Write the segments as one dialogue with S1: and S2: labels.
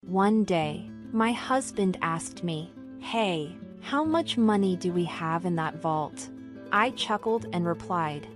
S1: One day, my husband asked me, "Hey, how much money do we have in that vault?" I chuckled and replied,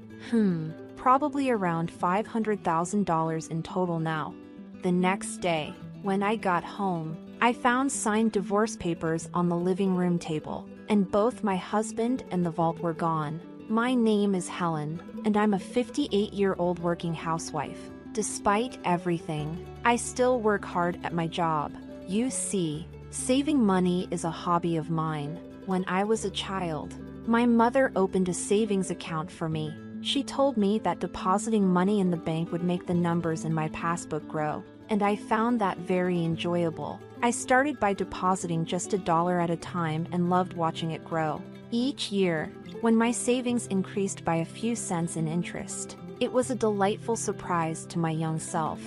S1: probably around $500,000 in total now. The next day, when I got home, I found signed divorce papers on the living room table, and both my husband and the vault were gone. My name is Helen, and I'm a 58-year-old working housewife. Despite everything, I still work hard at my job. You see, saving money is a hobby of mine. When I was a child, my mother opened a savings account for me. She told me that depositing money in the bank would make the numbers in my passbook grow, and I found that very enjoyable. I started by depositing just $1 at a time and loved watching it grow. Each year, when my savings increased by a few cents in interest, it was a delightful surprise to my young self.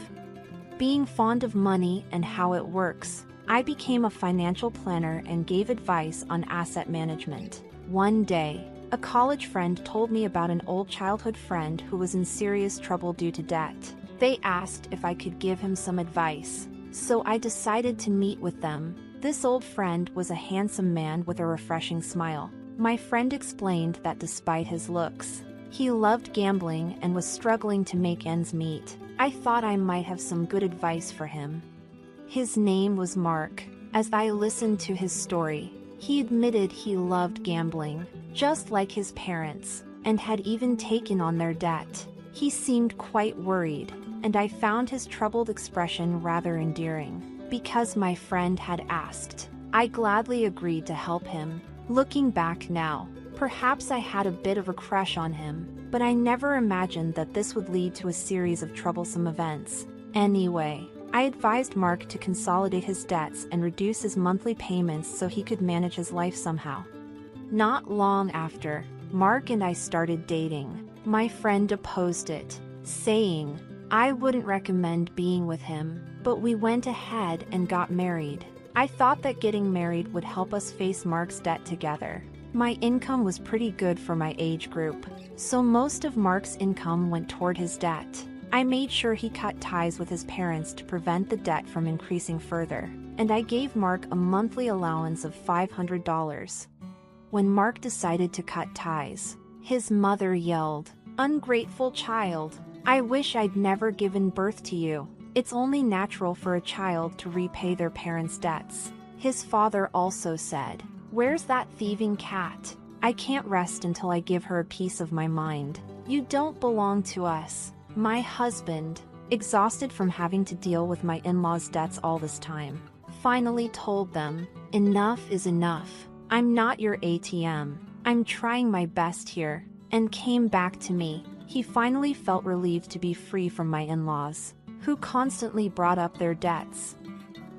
S1: Being fond of money and how it works, I became a financial planner and gave advice on asset management. One day, a college friend told me about an old childhood friend who was in serious trouble due to debt. They asked if I could give him some advice, so I decided to meet with them. This old friend was a handsome man with a refreshing smile. My friend explained that despite his looks, he loved gambling and was struggling to make ends meet. I thought I might have some good advice for him. His name was Mark. As I listened to his story, he admitted he loved gambling, just like his parents, and had even taken on their debt. He seemed quite worried, and I found his troubled expression rather endearing. Because my friend had asked, I gladly agreed to help him. Looking back now, perhaps I had a bit of a crush on him, but I never imagined that this would lead to a series of troublesome events. Anyway, I advised Mark to consolidate his debts and reduce his monthly payments so he could manage his life somehow. Not long after, Mark and I started dating. My friend opposed it, saying, I wouldn't recommend being with him, but we went ahead and got married. I thought that getting married would help us face Mark's debt together. My income was pretty good for my age group, so most of Mark's income went toward his debt. I made sure he cut ties with his parents to prevent the debt from increasing further, and I gave Mark a monthly allowance of $500. When Mark decided to cut ties, his mother yelled, "Ungrateful child! I wish I'd never given birth to you." It's only natural for a child to repay their parents' debts. His father also said, "Where's that thieving cat? I can't rest until I give her a piece of my mind. You don't belong to us." My husband, exhausted from having to deal with my in-laws' debts all this time, finally told them, "Enough is enough. I'm not your ATM. I'm trying my best here," and came back to me. He finally felt relieved to be free from my in-laws, who constantly brought up their debts.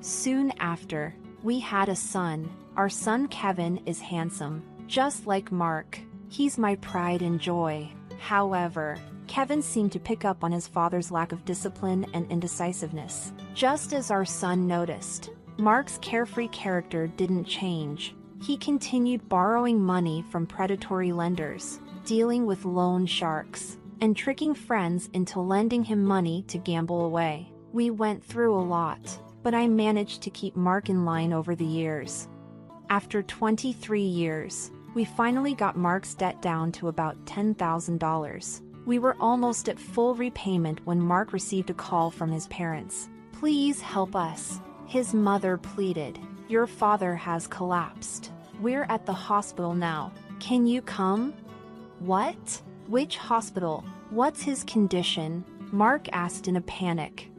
S1: Soon after, we had a son. Our son Kevin is handsome, just like Mark. He's my pride and joy. However, Kevin seemed to pick up on his father's lack of discipline and indecisiveness. Just as our son noticed, Mark's carefree character didn't change. He continued borrowing money from predatory lenders, dealing with loan sharks, and tricking friends into lending him money to gamble away. We went through a lot, but I managed to keep Mark in line over the years. After 23 years, we finally got Mark's debt down to about $10,000. We were almost at full repayment when Mark received a call from his parents. "Please help us," his mother pleaded. "Your father has collapsed. We're at the hospital now. Can you come?" "What? Which hospital? What's his condition?" Mark asked in a panic.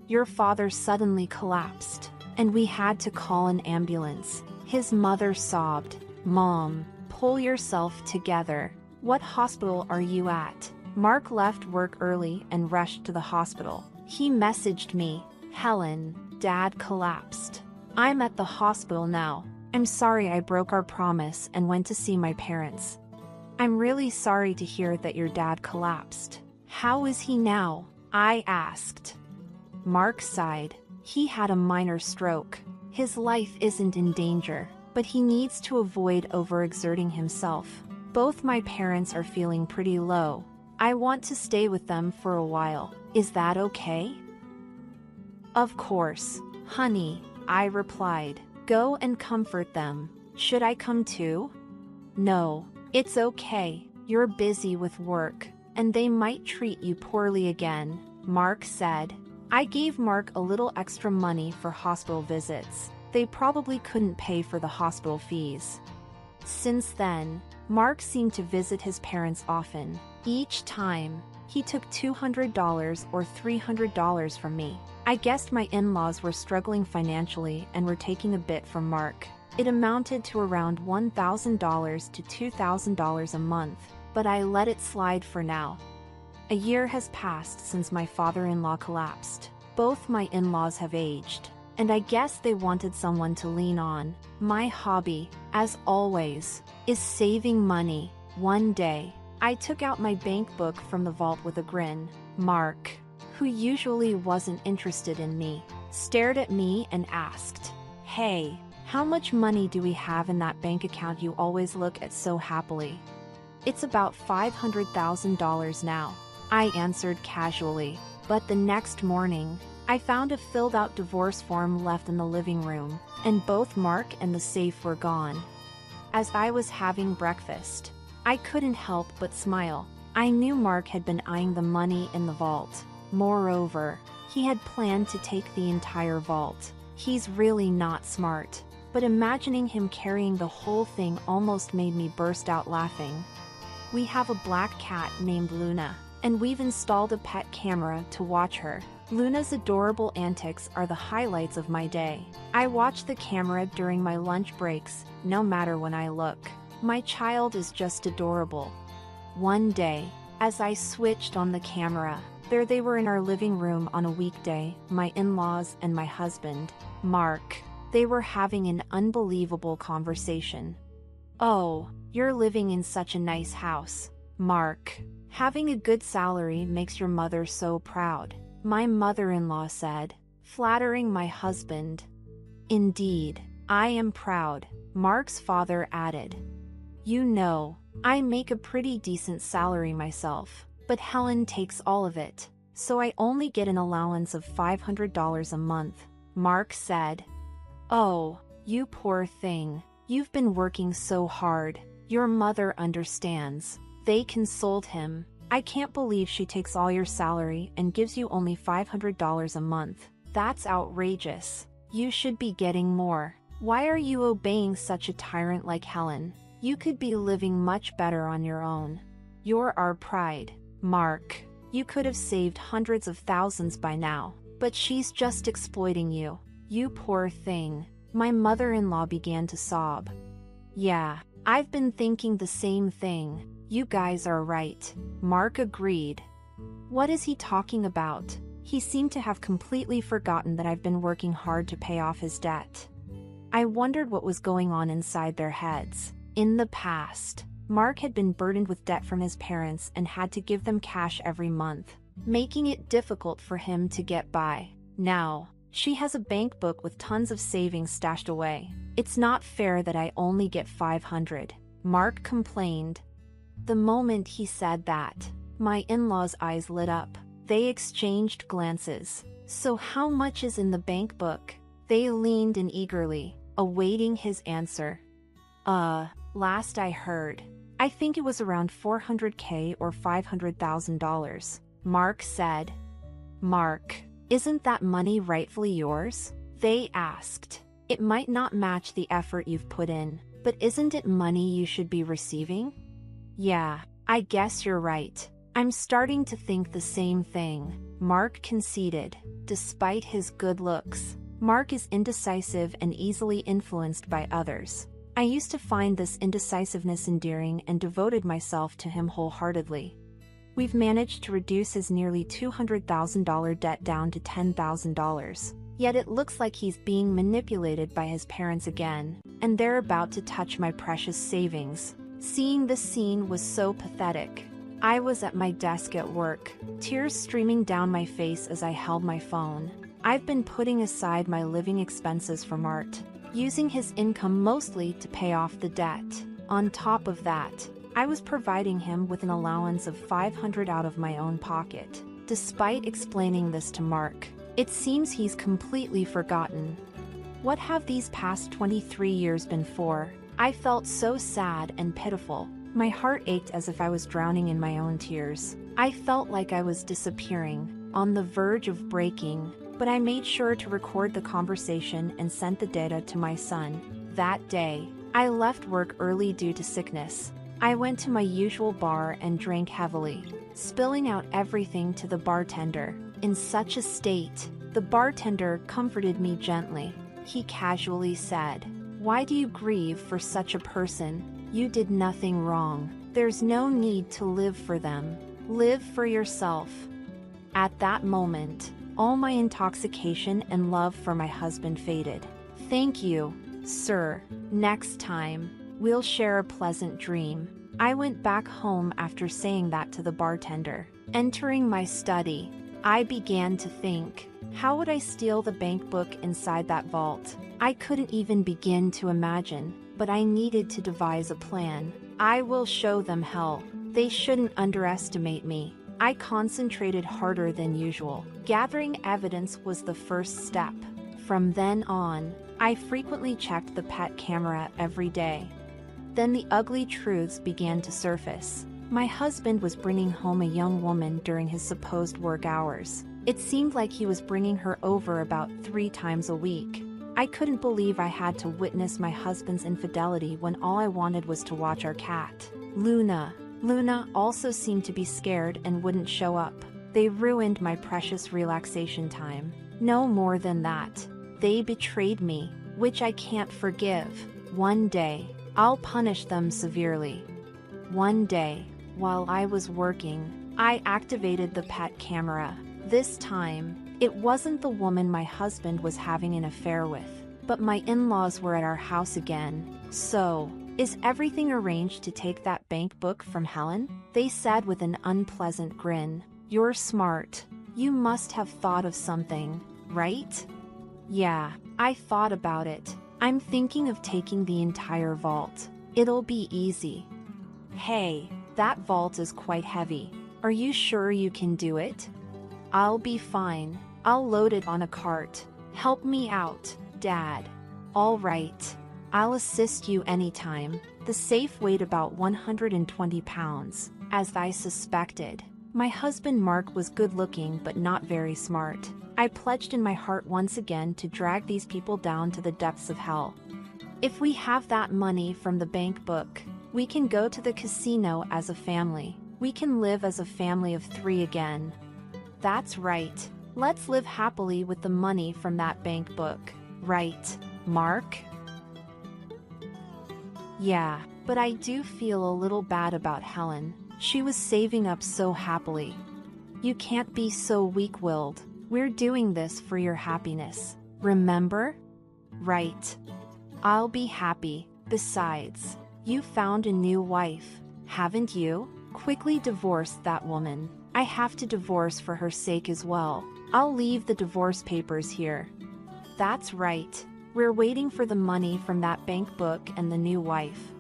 S1: "Your father suddenly collapsed, and we had to call an ambulance." His mother sobbed. "Mom, pull yourself together. What hospital are you at?" Mark left work early and rushed to the hospital. He messaged me, "Helen, Dad collapsed. I'm at the hospital now. I'm sorry I broke our promise and went to see my parents. I'm really sorry to hear that your dad collapsed. How is he now?" I asked. Mark sighed. "He had a minor stroke. His life isn't in danger, but he needs to avoid overexerting himself. Both my parents are feeling pretty low. I want to stay with them for a while. Is that okay?" "Of course, honey. I replied. Go and comfort them. Should I come too? No, it's okay. You're busy with work, and they might treat you poorly again, Mark said. I gave Mark a little extra money for hospital visits. They probably couldn't pay for the hospital fees. Since then, Mark seemed to visit his parents often. Each time, he took $200 or $300 from me. I guessed my in-laws were struggling financially and were taking a bit from Mark. It amounted to around $1,000 to $2,000 a month, but I let it slide for now. A year has passed since my father-in-law collapsed. Both my in-laws have aged, and I guess they wanted someone to lean on. My hobby, as always, is saving money. One day, I took out my bank book from the vault with a grin. Mark, who usually wasn't interested in me, stared at me and asked, "Hey, how much money do we have in that bank account you always look at so happily?" "It's about $500,000 now," I answered casually. But the next morning, I found a filled-out divorce form left in the living room, and both Mark and the safe were gone. As I was having breakfast, I couldn't help but smile. I knew Mark had been eyeing the money in the vault. Moreover, he had planned to take the entire vault. He's really not smart, but imagining him carrying the whole thing almost made me burst out laughing. We have a black cat named Luna, and we've installed a pet camera to watch her. Luna's adorable antics are the highlights of my day. I watch the camera during my lunch breaks, no matter when I look. My child is just adorable. One day, as I switched on the camera, there they were in our living room on a weekday, my in-laws and my husband, Mark. They were having an unbelievable conversation. "Oh, you're living in such a nice house, Mark. Having a good salary makes your mother so proud," my mother-in-law said, flattering my husband. "Indeed, I am proud," Mark's father added. "You know, I make a pretty decent salary myself, but Helen takes all of it, so I only get an allowance of $500 a month," Mark said. "Oh, you poor thing. You've been working so hard. Your mother understands." They consoled him. "I can't believe she takes all your salary and gives you only $500 a month. That's outrageous. You should be getting more. Why are you obeying such a tyrant like Helen? You could be living much better on your own. You're our pride, Mark. You could have saved hundreds of thousands by now, but she's just exploiting you. You poor thing." My mother-in-law began to sob. "Yeah, I've been thinking the same thing. You guys are right," Mark agreed. "What is he talking about?" He seemed to have completely forgotten that I've been working hard to pay off his debt. I wondered what was going on inside their heads. In the past, Mark had been burdened with debt from his parents and had to give them cash every month, making it difficult for him to get by. Now, she has a bank book with tons of savings stashed away. "It's not fair that I only get $500, Mark complained. The moment he said that, my in-laws' eyes lit up. They exchanged glances. "So how much is in the bank book?" They leaned in eagerly, awaiting his answer. Last I heard, I think it was around $400K or $500,000, Mark said. "Mark, isn't that money rightfully yours?" They asked. "It might not match the effort you've put in, but isn't it money you should be receiving?" "Yeah, I guess you're right. I'm starting to think the same thing," Mark conceded. Despite his good looks, Mark is indecisive and easily influenced by others. I used to find this indecisiveness endearing and devoted myself to him wholeheartedly. We've managed to reduce his nearly $200,000 debt down to $10,000. Yet it looks like he's being manipulated by his parents again, and they're about to touch my precious savings. Seeing this scene was so pathetic. I was at my desk at work, tears streaming down my face as I held my phone. I've been putting aside my living expenses for Mart, using his income mostly to pay off the debt. On top of that, I was providing him with an allowance of $500 out of my own pocket. Despite explaining this to Mark, it seems he's completely forgotten. What have these past 23 years been for? I felt so sad and pitiful. My heart ached as if I was drowning in my own tears. I felt like I was disappearing, on the verge of breaking, but I made sure to record the conversation and sent the data to my son. That day, I left work early due to sickness. I went to my usual bar and drank heavily, spilling out everything to the bartender. In such a state, the bartender comforted me gently. He casually said, "Why do you grieve for such a person? You did nothing wrong. There's no need to live for them. Live for yourself." At that moment, all my intoxication and love for my husband faded. "Thank you, sir. Next time, we'll share a pleasant dream." I went back home after saying that to the bartender. Entering my study, I began to think, how would I steal the bank book inside that vault? I couldn't even begin to imagine, but I needed to devise a plan. I will show them hell. They shouldn't underestimate me. I concentrated harder than usual. Gathering evidence was the first step. From then on, I frequently checked the pet camera every day. Then the ugly truths began to surface. My husband was bringing home a young woman during his supposed work hours. It seemed like he was bringing her over about 3 times a week. I couldn't believe I had to witness my husband's infidelity when all I wanted was to watch our cat, Luna. Luna also seemed to be scared and wouldn't show up. They ruined my precious relaxation time. No more than that. They betrayed me, which I can't forgive. One day, I'll punish them severely. One day, while I was working, I activated the pet camera. This time, it wasn't the woman my husband was having an affair with, but my in-laws were at our house again. "So, is everything arranged to take that bank book from Helen?" they said with an unpleasant grin. "You're smart. You must have thought of something, right?" "Yeah, I thought about it. I'm thinking of taking the entire vault. It'll be easy." "Hey, that vault is quite heavy. Are you sure you can do it?" "I'll be fine. I'll load it on a cart. Help me out, Dad." "All right. I'll assist you anytime." The safe weighed about 120 pounds, as I suspected. My husband Mark was good-looking but not very smart. I pledged in my heart once again to drag these people down to the depths of hell. If we have that money from the bank book, we can go to the casino as a family. We can live as a family of 3 again. That's right. Let's live happily with the money from that bank book. Right, Mark? Yeah, but I do feel a little bad about Helen. She was saving up so happily. You can't be so weak-willed. We're doing this for your happiness. Remember? Right. I'll be happy. Besides, you found a new wife, haven't you? Quickly divorce that woman. I have to divorce for her sake as well. I'll leave the divorce papers here. That's right. We're waiting for the money from that bank book and the new wife.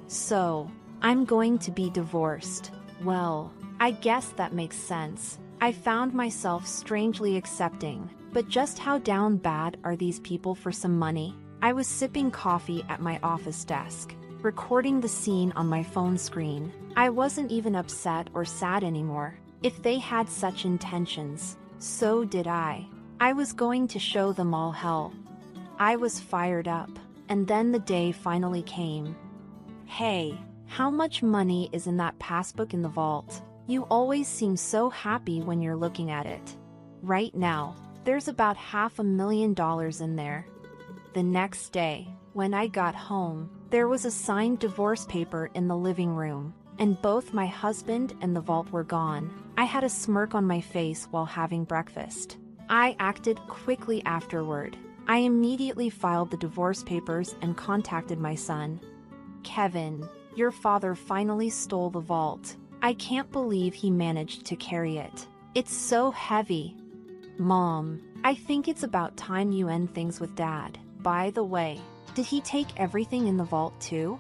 S1: So, I'm going to be divorced. Well, I guess that makes sense. I found myself strangely accepting. But just how down bad are these people for some money? I was sipping coffee at my office desk, recording the scene on my phone screen. I wasn't even upset or sad anymore. If they had such intentions, so did I. I was going to show them all hell. I was fired up, and then the day finally came. "Hey, how much money is in that passbook in the vault? You always seem so happy when you're looking at it." "Right now, there's about $500,000 in there." The next day, when I got home, there was a signed divorce paper in the living room, and both my husband and the vault were gone. I had a smirk on my face while having breakfast. I acted quickly afterward. I immediately filed the divorce papers and contacted my son. "Kevin, your father finally stole the vault. I can't believe he managed to carry it. It's so heavy." "Mom, I think it's about time you end things with Dad. By the way, did he take everything in the vault too?"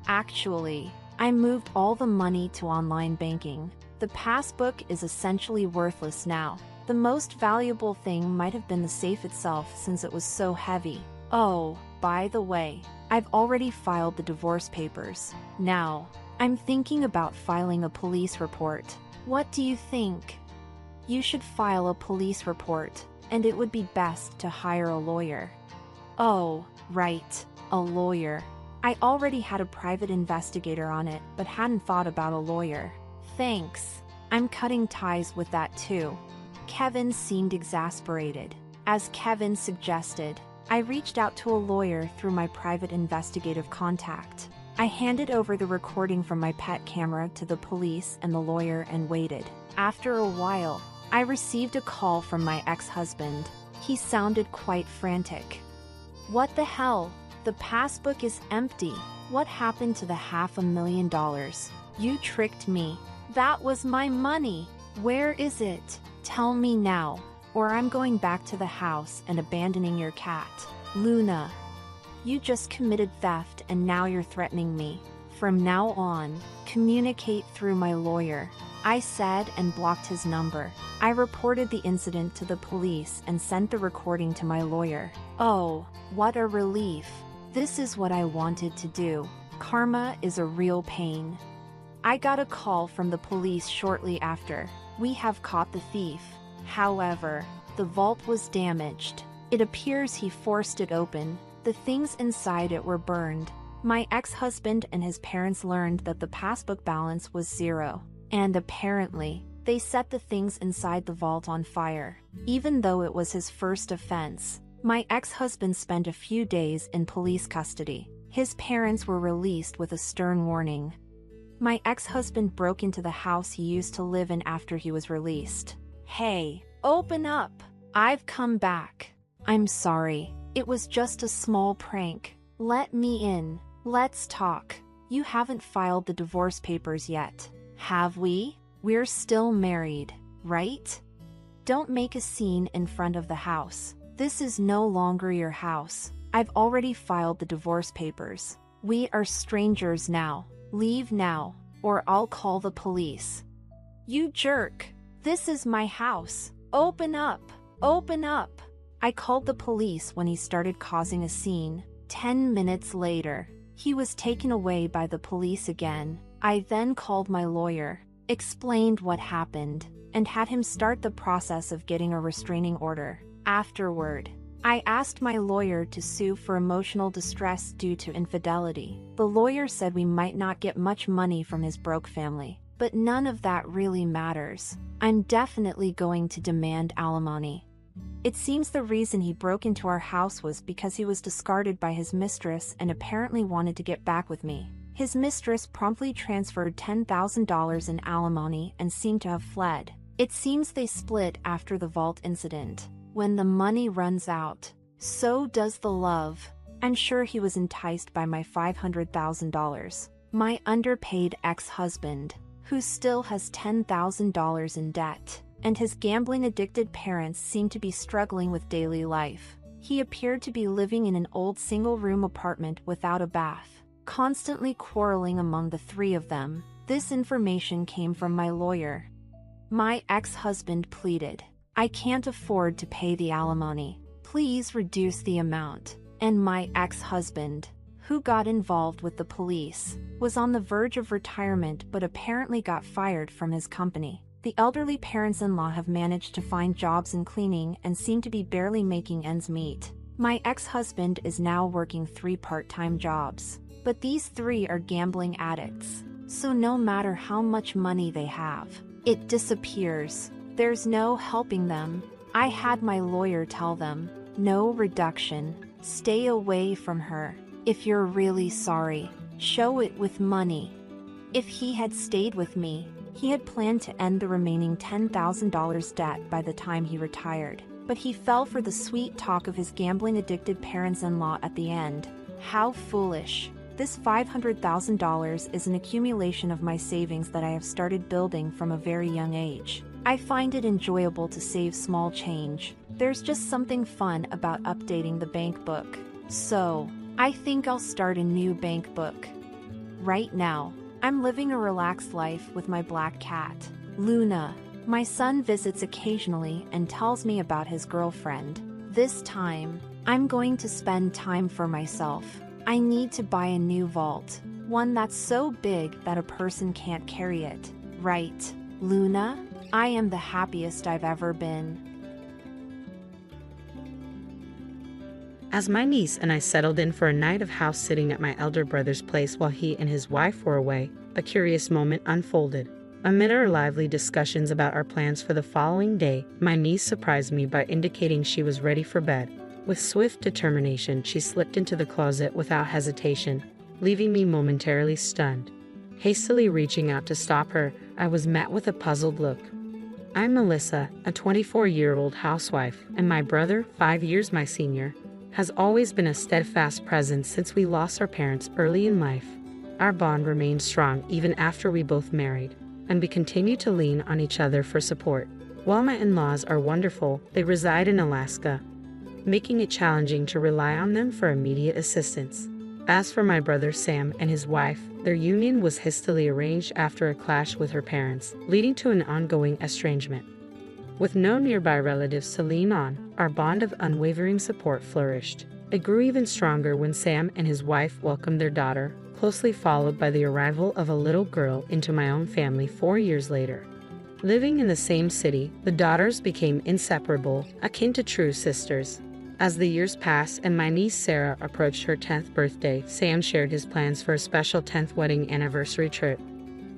S1: "Actually, I moved all the money to online banking. The passbook is essentially worthless now. The most valuable thing might have been the safe itself since it was so heavy." Oh, by the way, I've already filed the divorce papers. Now, I'm thinking about filing a police report. What do you think? You should file a police report, and it would be best to hire a lawyer. Oh, right, a lawyer. I already had a private investigator on it, but hadn't thought about a lawyer. Thanks. I'm cutting ties with that too. Kevin seemed exasperated. As Kevin suggested, I reached out to a lawyer through my private investigative contact. I handed over the recording from my pet camera to the police and the lawyer and waited. After a while, I received a call from my ex-husband. He sounded quite frantic. What the hell? The passbook is empty. What happened to the $500,000? You tricked me. That was my money. Where is it? Tell me now, or I'm going back to the house and abandoning your cat. Luna. You just committed theft and now you're threatening me. From now on, communicate through my lawyer. I said and blocked his number. I reported the incident to the police and sent the recording to my lawyer. Oh, what a relief. This is what I wanted to do. Karma is a real pain. I got a call from the police shortly after. We have caught the thief. However, the vault was damaged. It appears he forced it open. The things inside it were burned. My ex-husband and his parents learned that the passbook balance was zero, and apparently, they set the things inside the vault on fire. Even though it was his first offense, my ex-husband spent a few days in police custody. His parents were released with a stern warning. My ex-husband broke into the house he used to live in after he was released. Hey, open up! I've come back. I'm sorry. It was just a small prank. Let me in. Let's talk. You haven't filed the divorce papers yet, have we? We're still married, right? Don't make a scene in front of the house. This is no longer your house. I've already filed the divorce papers. We are strangers now. Leave now, or I'll call the police. You jerk! This is my house. Open up! Open up! I called the police when he started causing a scene. 10 minutes later, he was taken away by the police again. I then called my lawyer, explained what happened, and had him start the process of getting a restraining order. Afterward, I asked my lawyer to sue for emotional distress due to infidelity. The lawyer said we might not get much money from his broke family, but none of that really matters. I'm definitely going to demand alimony. It seems the reason he broke into our house was because he was discarded by his mistress and apparently wanted to get back with me. His mistress promptly transferred $10,000 in alimony and seemed to have fled. It seems they split after the vault incident. When the money runs out, so does the love. I'm sure he was enticed by my $500,000. My underpaid ex-husband, who still has $10,000 in debt, and his gambling-addicted parents seem to be struggling with daily life. He appeared to be living in an old single-room apartment without a bath, constantly quarreling among the three of them. This information came from my lawyer. My ex-husband pleaded, I can't afford to pay the alimony. Please reduce the amount. And my ex-husband, who got involved with the police, was on the verge of retirement but apparently got fired from his company. The elderly parents-in-law have managed to find jobs in cleaning and seem to be barely making ends meet. My ex-husband is now working 3 part-time jobs. But these 3 are gambling addicts, so no matter how much money they have, it disappears. There's no helping them. I had my lawyer tell them, no reduction. Stay away from her. If you're really sorry, show it with money. If he had stayed with me, he had planned to end the remaining $10,000 debt by the time he retired. But he fell for the sweet talk of his gambling-addicted parents-in-law at the end. How foolish. This $500,000 is an accumulation of my savings that I have started building from a very young age. I find it enjoyable to save small change. There's just something fun about updating the bank book. So, I think I'll start a new bank book. Right now, I'm living a relaxed life with my black cat, Luna. My son visits occasionally and tells me about his girlfriend. This time, I'm going to spend time for myself. I need to buy a new vault. One that's so big that a person can't carry it. Right, Luna? I am the happiest I've ever been.
S2: As my niece and I settled in for a night of house sitting at my elder brother's place while he and his wife were away, a curious moment unfolded. Amid our lively discussions about our plans for the following day, my niece surprised me by indicating she was ready for bed. With swift determination, she slipped into the closet without hesitation, leaving me momentarily stunned. Hastily reaching out to stop her, I was met with a puzzled look. I'm Melissa, a 24-year-old housewife, and my brother, 5 years my senior, has always been a steadfast presence since we lost our parents early in life. Our bond remained strong even after we both married, and we continue to lean on each other for support. While my in-laws are wonderful, they reside in Alaska, making it challenging to rely on them for immediate assistance. As for my brother Sam and his wife, their union was hastily arranged after a clash with her parents, leading to an ongoing estrangement. With no nearby relatives to lean on, our bond of unwavering support flourished. It grew even stronger when Sam and his wife welcomed their daughter, closely followed by the arrival of a little girl into my own family 4 years later. Living in the same city, the daughters became inseparable, akin to true sisters. As the years passed and my niece Sarah approached her 10th birthday, Sam shared his plans for a special 10th wedding anniversary trip.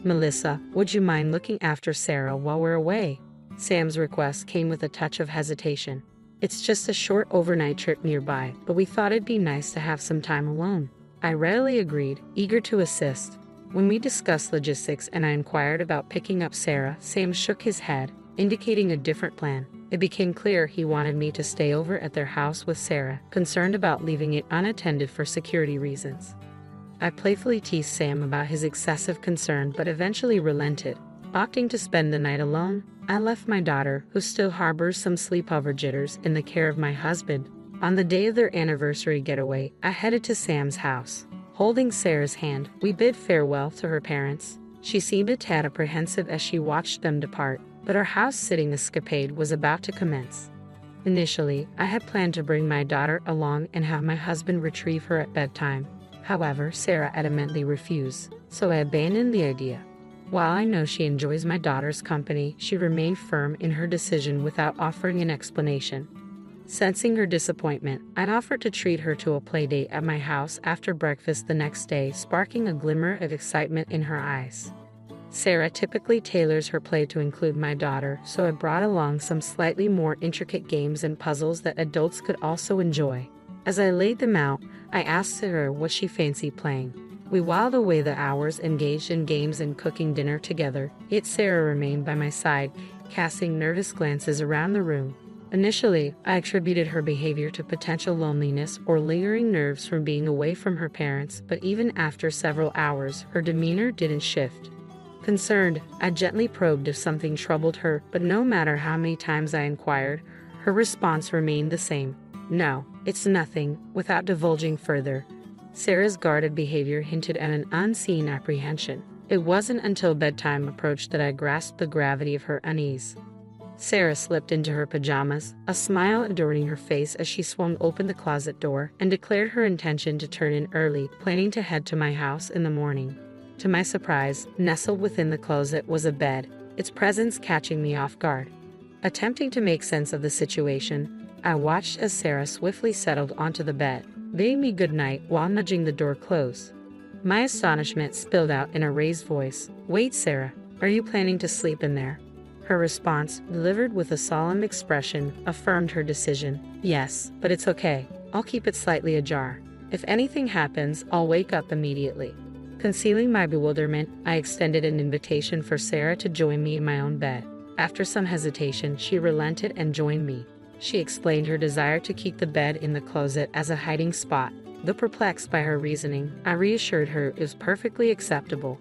S2: "Melissa, would you mind looking after Sarah while we're away?" Sam's request came with a touch of hesitation. "It's just a short overnight trip nearby, but we thought it'd be nice to have some time alone." I readily agreed, eager to assist. When we discussed logistics and I inquired about picking up Sarah, Sam shook his head, indicating a different plan. It became clear he wanted me to stay over at their house with Sarah, concerned about leaving it unattended for security reasons. I playfully teased Sam about his excessive concern but eventually relented. Opting to spend the night alone, I left my daughter, who still harbors some sleepover jitters, in the care of my husband. On the day of their anniversary getaway, I headed to Sam's house. Holding Sarah's hand, we bid farewell to her parents. She seemed a tad apprehensive as she watched them depart, but our house-sitting escapade was about to commence. Initially, I had planned to bring my daughter along and have my husband retrieve her at bedtime. However, Sarah adamantly refused, so I abandoned the idea. While I know she enjoys my daughter's company, she remained firm in her decision without offering an explanation. Sensing her disappointment, I'd offered to treat her to a playdate at my house after breakfast the next day, sparking a glimmer of excitement in her eyes. Sarah typically tailors her play to include my daughter, so I brought along some slightly more intricate games and puzzles that adults could also enjoy. As I laid them out, I asked her what she fancied playing. We whiled away the hours engaged in games and cooking dinner together, yet Sarah remained by my side, casting nervous glances around the room. Initially, I attributed her behavior to potential loneliness or lingering nerves from being away from her parents, but even after several hours, her demeanor didn't shift. Concerned, I gently probed if something troubled her, but no matter how many times I inquired, her response remained the same. "No, it's nothing," without divulging further. Sarah's guarded behavior hinted at an unseen apprehension. It wasn't until bedtime approached that I grasped the gravity of her unease. Sarah slipped into her pajamas, a smile adorning her face as she swung open the closet door, and declared her intention to turn in early, planning to head to my house in the morning. To my surprise, nestled within the closet was a bed, its presence catching me off guard. Attempting to make sense of the situation, I watched as Sarah swiftly settled onto the bed, bidding me good night while nudging the door closed. My astonishment spilled out in a raised voice. "Wait, Sarah, are you planning to sleep in there?" Her response, delivered with a solemn expression, affirmed her decision. "Yes, but it's okay. I'll keep it slightly ajar. If anything happens, I'll wake up immediately." Concealing my bewilderment, I extended an invitation for Sarah to join me in my own bed. After some hesitation, she relented and joined me. She explained her desire to keep the bed in the closet as a hiding spot. Though perplexed by her reasoning, I reassured her it was perfectly acceptable.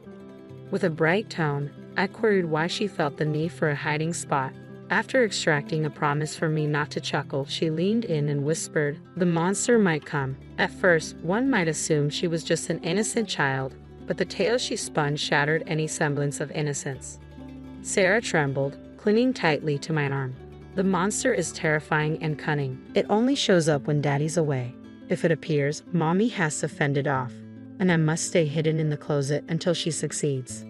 S2: With a bright tone, I queried why she felt the need for a hiding spot. After extracting a promise from me not to chuckle, she leaned in and whispered, "The monster might come." At first, one might assume she was just an innocent child, but the tale she spun shattered any semblance of innocence. Sarah trembled, clinging tightly to my arm. The monster is terrifying and cunning. It only shows up when Daddy's away. If it appears, Mommy has to fend it off, and I must stay hidden in the closet until she succeeds.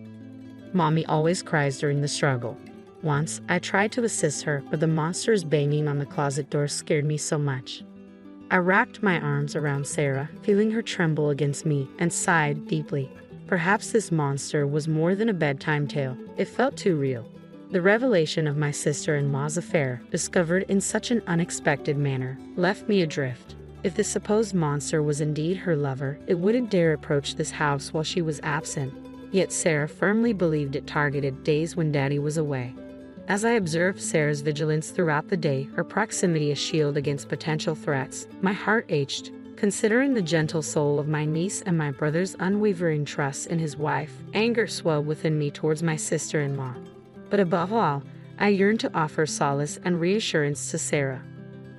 S2: Mommy always cries during the struggle. Once, I tried to assist her, but the monster's banging on the closet door scared me so much. I wrapped my arms around Sarah, feeling her tremble against me, and sighed deeply. Perhaps this monster was more than a bedtime tale. It felt too real. The revelation of my sister-in-law's affair, discovered in such an unexpected manner, left me adrift. If the supposed monster was indeed her lover, it wouldn't dare approach this house while she was absent. Yet Sarah firmly believed it targeted days when Daddy was away. As I observed Sarah's vigilance throughout the day, her proximity a shield against potential threats, my heart ached. Considering the gentle soul of my niece and my brother's unwavering trust in his wife, anger swelled within me towards my sister-in-law. But above all, I yearned to offer solace and reassurance to Sarah.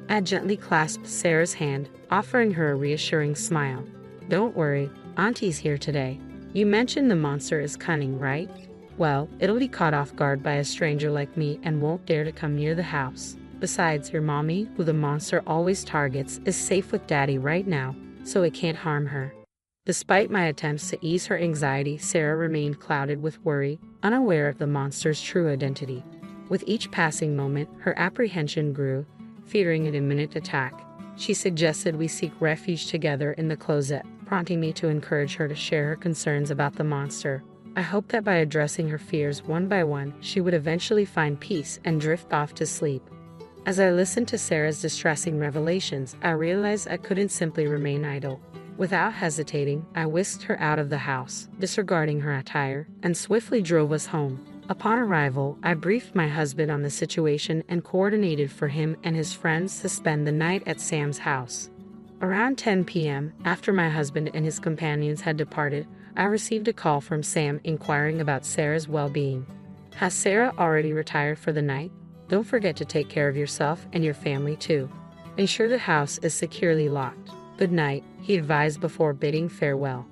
S2: I gently clasped Sarah's hand, offering her a reassuring smile. "Don't worry, Auntie's here today. You mentioned the monster is cunning, right? Well, it'll be caught off guard by a stranger like me and won't dare to come near the house. Besides, your mommy, who the monster always targets, is safe with Daddy right now, so it can't harm her." Despite my attempts to ease her anxiety, Sarah remained clouded with worry, unaware of the monster's true identity. With each passing moment, her apprehension grew, fearing an imminent attack. She suggested we seek refuge together in the closet, prompting me to encourage her to share her concerns about the monster. I hoped that by addressing her fears one by one, she would eventually find peace and drift off to sleep. As I listened to Sarah's distressing revelations, I realized I couldn't simply remain idle. Without hesitating, I whisked her out of the house, disregarding her attire, and swiftly drove us home. Upon arrival, I briefed my husband on the situation and coordinated for him and his friends to spend the night at Sam's house. Around 10 p.m., after my husband and his companions had departed, I received a call from Sam inquiring about Sarah's well-being. "Has Sarah already retired for the night? Don't forget to take care of yourself and your family too. Ensure the house is securely locked. Good night," he advised before bidding farewell.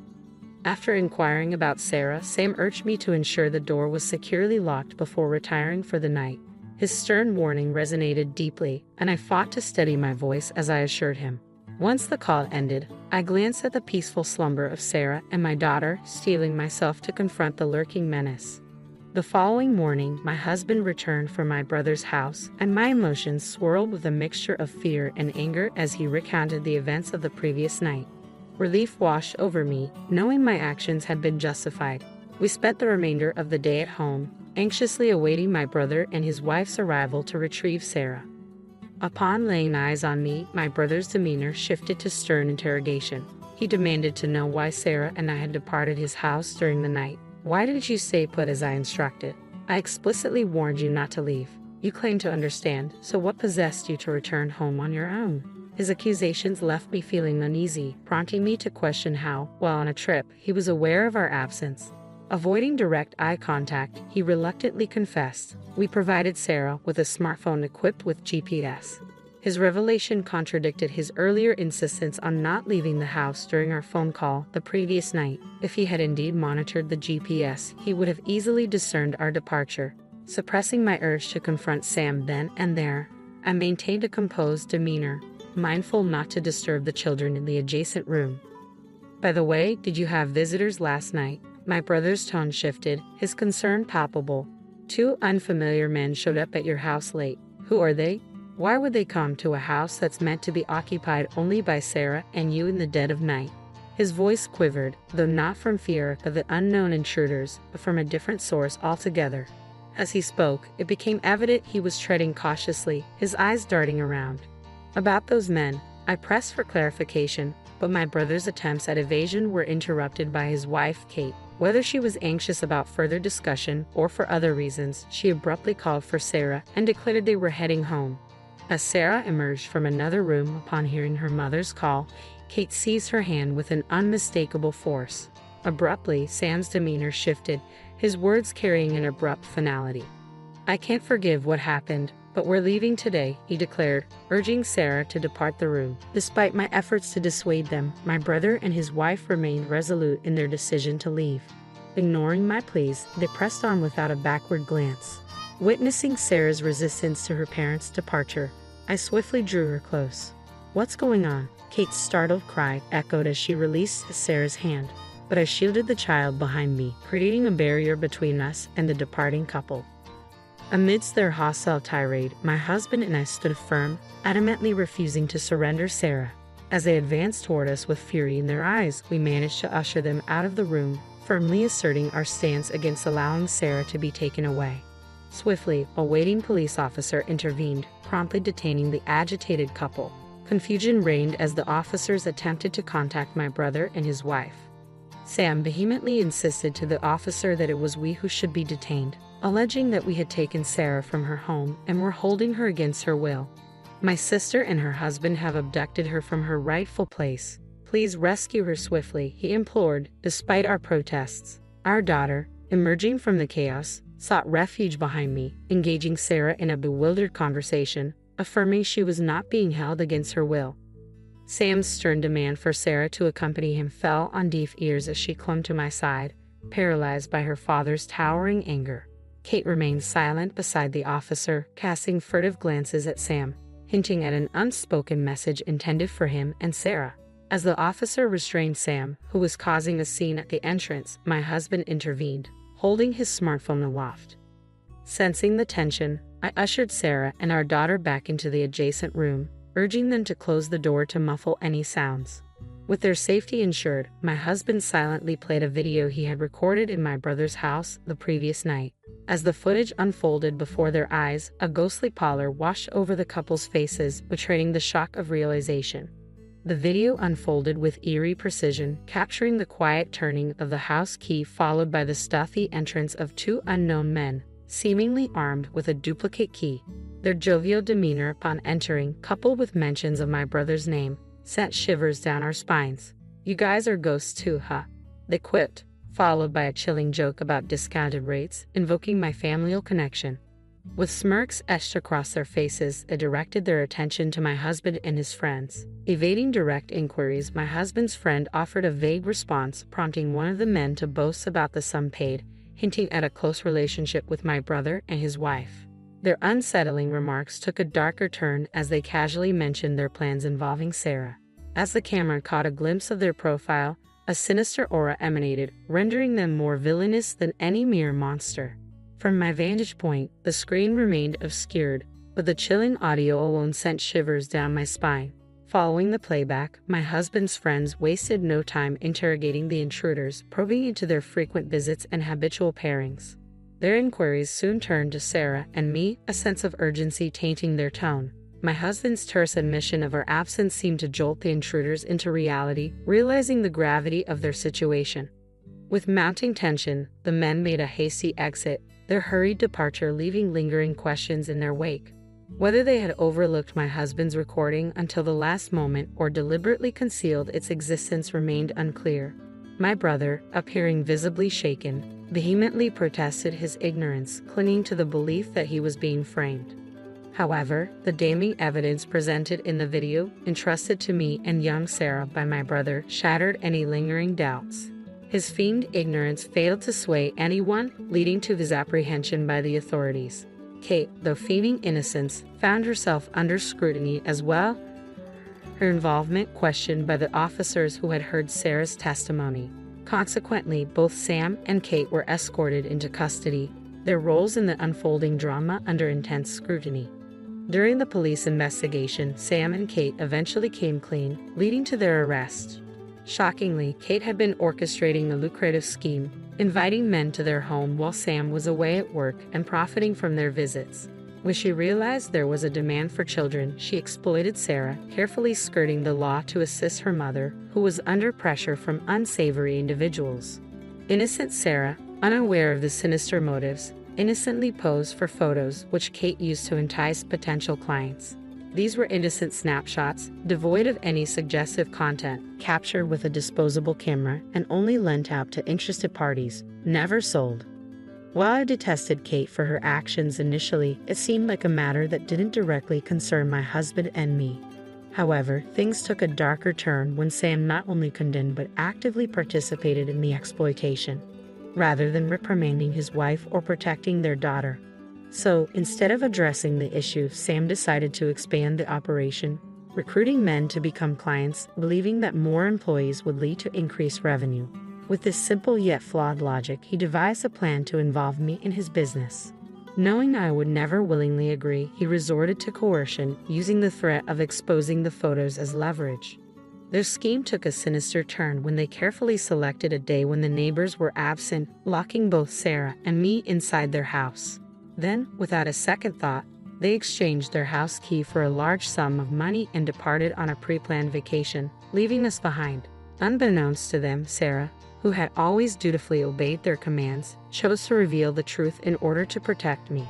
S2: After inquiring about Sarah, Sam urged me to ensure the door was securely locked before retiring for the night. His stern warning resonated deeply, and I fought to steady my voice as I assured him. Once the call ended, I glanced at the peaceful slumber of Sarah and my daughter, steeling myself to confront the lurking menace. The following morning, my husband returned from my brother's house, and my emotions swirled with a mixture of fear and anger as he recounted the events of the previous night. Relief washed over me, knowing my actions had been justified. We spent the remainder of the day at home, anxiously awaiting my brother and his wife's arrival to retrieve Sarah. Upon laying eyes on me, my brother's demeanor shifted to stern interrogation. He demanded to know why Sarah and I had departed his house during the night. "Why didn't you stay put as I instructed? I explicitly warned you not to leave. You claim to understand, so what possessed you to return home on your own?" His accusations left me feeling uneasy, prompting me to question how, while on a trip, he was aware of our absence. Avoiding direct eye contact, he reluctantly confessed, "We provided Sarah with a smartphone equipped with GPS." His revelation contradicted his earlier insistence on not leaving the house during our phone call the previous night. If he had indeed monitored the GPS, he would have easily discerned our departure. Suppressing my urge to confront Sam then and there, I maintained a composed demeanor, mindful not to disturb the children in the adjacent room. "By the way, did you have visitors last night?" My brother's tone shifted, his concern palpable. "Two unfamiliar men showed up at your house late. Who are they? Why would they come to a house that's meant to be occupied only by Sarah and you in the dead of night?" His voice quivered, though not from fear of the unknown intruders, but from a different source altogether. As he spoke, it became evident he was treading cautiously, his eyes darting around. "About those men," I pressed for clarification, but my brother's attempts at evasion were interrupted by his wife, Kate. Whether she was anxious about further discussion or for other reasons, she abruptly called for Sarah and declared they were heading home. As Sarah emerged from another room upon hearing her mother's call, Kate seized her hand with an unmistakable force. Abruptly, Sam's demeanor shifted, his words carrying an abrupt finality. "I can't forgive what happened, but we're leaving today," he declared, urging Sarah to depart the room. Despite my efforts to dissuade them, my brother and his wife remained resolute in their decision to leave. Ignoring my pleas, they pressed on without a backward glance. Witnessing Sarah's resistance to her parents' departure, I swiftly drew her close. "What's going on?" Kate's startled cry echoed as she released Sarah's hand, but I shielded the child behind me, creating a barrier between us and the departing couple. Amidst their hostile tirade, my husband and I stood firm, adamantly refusing to surrender Sarah. As they advanced toward us with fury in their eyes, we managed to usher them out of the room, firmly asserting our stance against allowing Sarah to be taken away. Swiftly, a waiting police officer intervened, promptly detaining the agitated couple. Confusion reigned as the officers attempted to contact my brother and his wife. Sam vehemently insisted to the officer that it was we who should be detained, alleging that we had taken Sarah from her home and were holding her against her will. "My sister and her husband have abducted her from her rightful place. Please rescue her swiftly," he implored, despite our protests. Our daughter, emerging from the chaos, sought refuge behind me, engaging Sarah in a bewildered conversation, affirming she was not being held against her will. Sam's stern demand for Sarah to accompany him fell on deaf ears as she clung to my side, paralyzed by her father's towering anger. Kate remained silent beside the officer, casting furtive glances at Sam, hinting at an unspoken message intended for him and Sarah. As the officer restrained Sam, who was causing a scene at the entrance, my husband intervened, holding his smartphone aloft. Sensing the tension, I ushered Sarah and our daughter back into the adjacent room, urging them to close the door to muffle any sounds. With their safety ensured, my husband silently played a video he had recorded in my brother's house the previous night. As the footage unfolded before their eyes, a ghostly pallor washed over the couple's faces, betraying the shock of realization. The video unfolded with eerie precision, capturing the quiet turning of the house key followed by the stealthy entrance of two unknown men, seemingly armed with a duplicate key. Their jovial demeanor upon entering, coupled with mentions of my brother's name, sent shivers down our spines. "You guys are ghosts too, huh?" they quipped, followed by a chilling joke about discounted rates, invoking my familial connection. With smirks etched across their faces, they directed their attention to my husband and his friends. Evading direct inquiries, my husband's friend offered a vague response, prompting one of the men to boast about the sum paid, hinting at a close relationship with my brother and his wife. Their unsettling remarks took a darker turn as they casually mentioned their plans involving Sarah. As the camera caught a glimpse of their profile, a sinister aura emanated, rendering them more villainous than any mere monster. From my vantage point, the screen remained obscured, but the chilling audio alone sent shivers down my spine. Following the playback, my husband's friends wasted no time interrogating the intruders, probing into their frequent visits and habitual pairings. Their inquiries soon turned to Sarah and me, a sense of urgency tainting their tone. My husband's terse admission of our absence seemed to jolt the intruders into reality, realizing the gravity of their situation. With mounting tension, the men made a hasty exit, their hurried departure leaving lingering questions in their wake. Whether they had overlooked my husband's recording until the last moment or deliberately concealed its existence remained unclear. My brother, appearing visibly shaken, vehemently protested his ignorance, clinging to the belief that he was being framed. However, the damning evidence presented in the video, entrusted to me and young Sarah by my brother, shattered any lingering doubts. His feigned ignorance failed to sway anyone, leading to his apprehension by the authorities. Kate, though feigning innocence, found herself under scrutiny as well, her involvement questioned by the officers who had heard Sarah's testimony. Consequently, both Sam and Kate were escorted into custody, their roles in the unfolding drama under intense scrutiny. During the police investigation, Sam and Kate eventually came clean, leading to their arrest. Shockingly, Kate had been orchestrating a lucrative scheme, inviting men to their home while Sam was away at work and profiting from their visits. When she realized there was a demand for children, she exploited Sarah, carefully skirting the law to assist her mother, who was under pressure from unsavory individuals. Innocent Sarah, unaware of the sinister motives, innocently posed for photos which Kate used to entice potential clients. These were innocent snapshots, devoid of any suggestive content, captured with a disposable camera and only lent out to interested parties, never sold. While I detested Kate for her actions initially, it seemed like a matter that didn't directly concern my husband and me. However, things took a darker turn when Sam not only condemned but actively participated in the exploitation, rather than reprimanding his wife or protecting their daughter. So, instead of addressing the issue, Sam decided to expand the operation, recruiting men to become clients, believing that more employees would lead to increased revenue. With this simple yet flawed logic, he devised a plan to involve me in his business. Knowing I would never willingly agree, he resorted to coercion, using the threat of exposing the photos as leverage. Their scheme took a sinister turn when they carefully selected a day when the neighbors were absent, locking both Sarah and me inside their house. Then, without a second thought, they exchanged their house key for a large sum of money and departed on a pre-planned vacation, leaving us behind. Unbeknownst to them, Sarah, who had always dutifully obeyed their commands, chose to reveal the truth in order to protect me.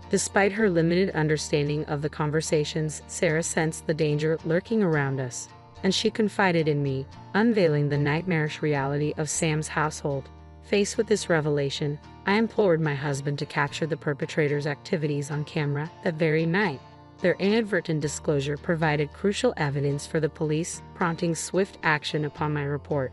S2: Despite her limited understanding of the conversations, Sarah sensed the danger lurking around us, and she confided in me, unveiling the nightmarish reality of Sam's household. Faced with this revelation, I implored my husband to capture the perpetrator's activities on camera that very night. Their inadvertent disclosure provided crucial evidence for the police, prompting swift action upon my report.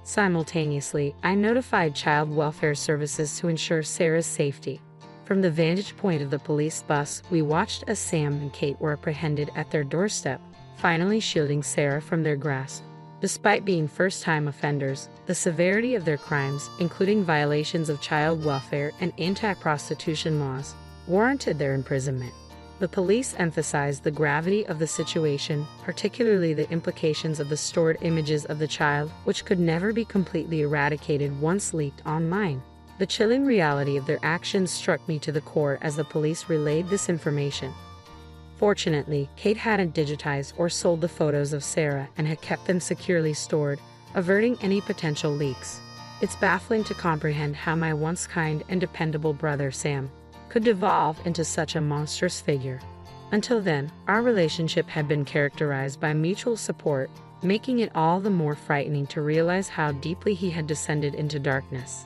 S2: Simultaneously, I notified child welfare services to ensure Sarah's safety. From the vantage point of the police bus, we watched as Sam and Kate were apprehended at their doorstep, finally shielding Sarah from their grasp. Despite being first-time offenders, the severity of their crimes, including violations of child welfare and anti-prostitution laws, warranted their imprisonment. The police emphasized the gravity of the situation, particularly the implications of the stored images of the child, which could never be completely eradicated once leaked online. The chilling reality of their actions struck me to the core as the police relayed this information. Fortunately, Kate hadn't digitized or sold the photos of Sarah and had kept them securely stored, averting any potential leaks. It's baffling to comprehend how my once kind and dependable brother Sam could devolve into such a monstrous figure. Until then, our relationship had been characterized by mutual support, making it all the more frightening to realize how deeply he had descended into darkness.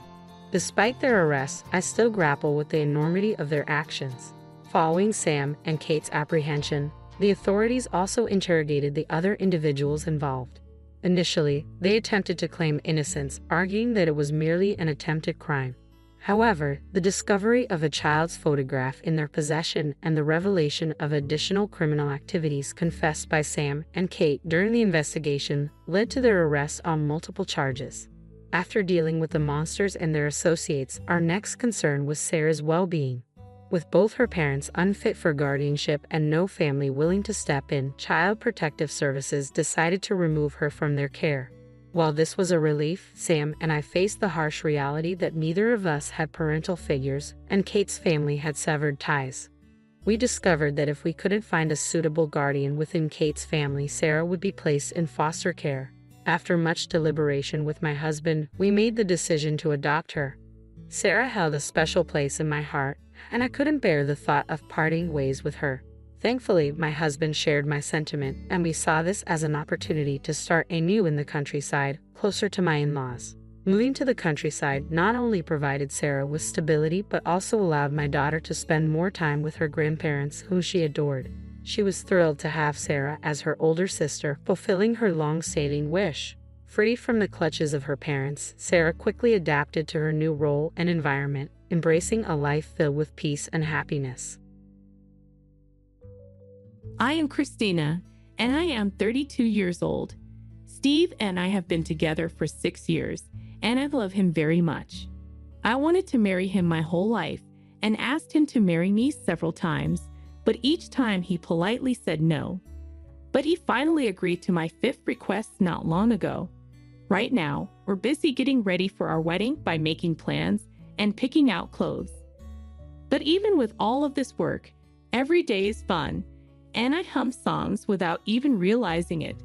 S2: Despite their arrests, I still grapple with the enormity of their actions. Following Sam and Kate's apprehension, the authorities also interrogated the other individuals involved. Initially, they attempted to claim innocence, arguing that it was merely an attempted crime. However, the discovery of a child's photograph in their possession and the revelation of additional criminal activities confessed by Sam and Kate during the investigation led to their arrest on multiple charges. After dealing with the monsters and their associates, our next concern was Sarah's well-being. With both her parents unfit for guardianship and no family willing to step in, Child Protective Services decided to remove her from their care. While this was a relief, Sam and I faced the harsh reality that neither of us had parental figures, and Kate's family had severed ties. We discovered that if we couldn't find a suitable guardian within Kate's family, Sarah would be placed in foster care. After much deliberation with my husband, we made the decision to adopt her. Sarah held a special place in my heart, and I couldn't bear the thought of parting ways with her. Thankfully, my husband shared my sentiment, and we saw this as an opportunity to start anew in the countryside, closer to my in-laws. Moving to the countryside not only provided Sarah with stability but also allowed my daughter to spend more time with her grandparents, whom she adored. She was thrilled to have Sarah as her older sister, fulfilling her long-standing wish. Freed from the clutches of her parents, Sarah quickly adapted to her new role and environment, embracing a life filled with peace and happiness.
S3: I am Christina, and I am 32 years old. Steve and I have been together for 6 years, and I love him very much. I wanted to marry him my whole life and asked him to marry me several times, but each time he politely said no. But he finally agreed to my 5th request not long ago. Right now, we're busy getting ready for our wedding by making plans and picking out clothes. But even with all of this work, every day is fun, and I hum songs without even realizing it.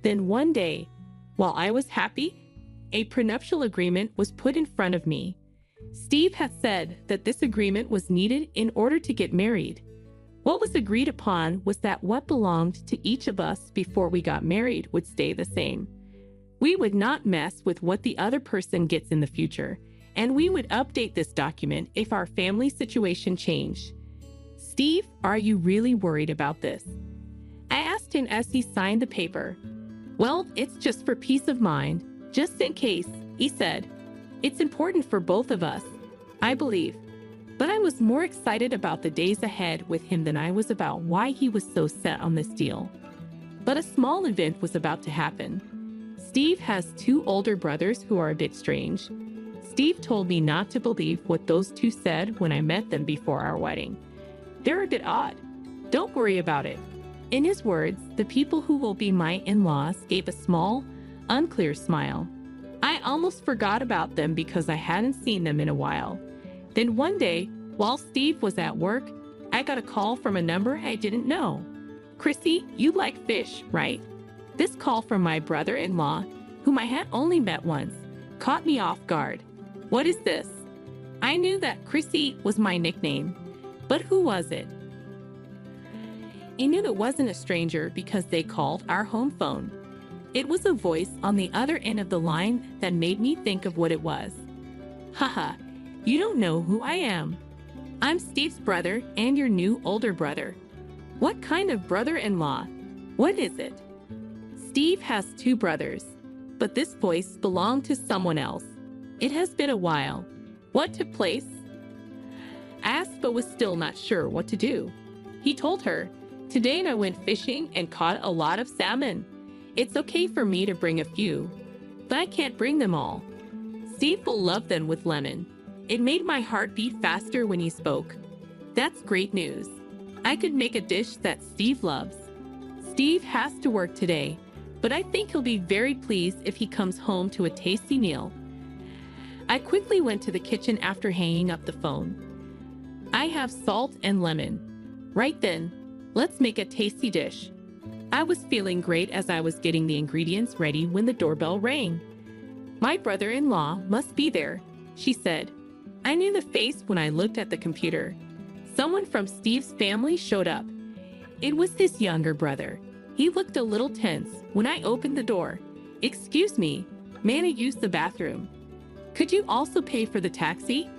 S3: Then one day, while I was happy, a prenuptial agreement was put in front of me. Steve had said that this agreement was needed in order to get married. What was agreed upon was that what belonged to each of us before we got married would stay the same. We would not mess with what the other person gets in the future, and we would update this document if our family situation changed. Steve, are you really worried about this? I asked him as he signed the paper. Well, it's just for peace of mind, just in case, he said. It's important for both of us, I believe. But I was more excited about the days ahead with him than I was about why he was so set on this deal. But a small event was about to happen. Steve has two older brothers who are a bit strange. Steve told me not to believe what those two said when I met them before our wedding. They're a bit odd. Don't worry about it. In his words, the people who will be my in-laws gave a small, unclear smile. I almost forgot about them because I hadn't seen them in a while. Then one day, while Steve was at work, I got a call from a number I didn't know. "Chrissy, you like fish, right?" This call from my brother-in-law, whom I had only met once, caught me off guard. What is this? I knew that Chrissy was my nickname, but who was it? I knew it wasn't a stranger because they called our home phone. It was a voice on the other end of the line that made me think of what it was. Haha, you don't know who I am. I'm Steve's brother and your new older brother. What kind of brother-in-law? What is it? Steve has two brothers, but this voice belonged to someone else. It has been a while. What took place? Asked but was still not sure what to do. He told her, "Today I went fishing and caught a lot of salmon. It's okay for me to bring a few, but I can't bring them all. Steve will love them with lemon." It made my heart beat faster when he spoke. That's great news. I could make a dish that Steve loves. Steve has to work today, but I think he'll be very pleased if he comes home to a tasty meal. I quickly went to the kitchen after hanging up the phone. I have salt and lemon. Right then, let's make a tasty dish. I was feeling great as I was getting the ingredients ready when the doorbell rang. My brother-in-law must be there, she said. I knew the face when I looked at the computer. Someone from Steve's family showed up. It was his younger brother. He looked a little tense when I opened the door. "Excuse me, may I use the bathroom? Could you also pay for the taxi?"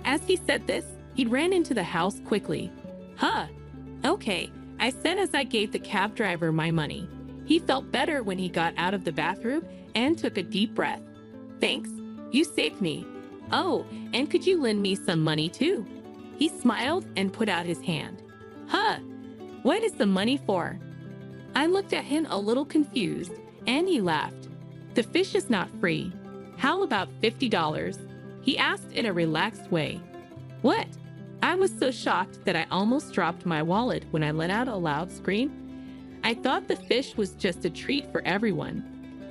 S3: As he said this, he ran into the house quickly. "Huh, okay," I said as I gave the cab driver my money. He felt better when he got out of the bathroom and took a deep breath. "Thanks, you saved me. Oh, and could you lend me some money too?" He smiled and put out his hand. "Huh, what is the money for?" I looked at him a little confused, and he laughed. "The fish is not free. How about $50? He asked in a relaxed way. "What?" I was so shocked that I almost dropped my wallet when I let out a loud scream. I thought the fish was just a treat for everyone.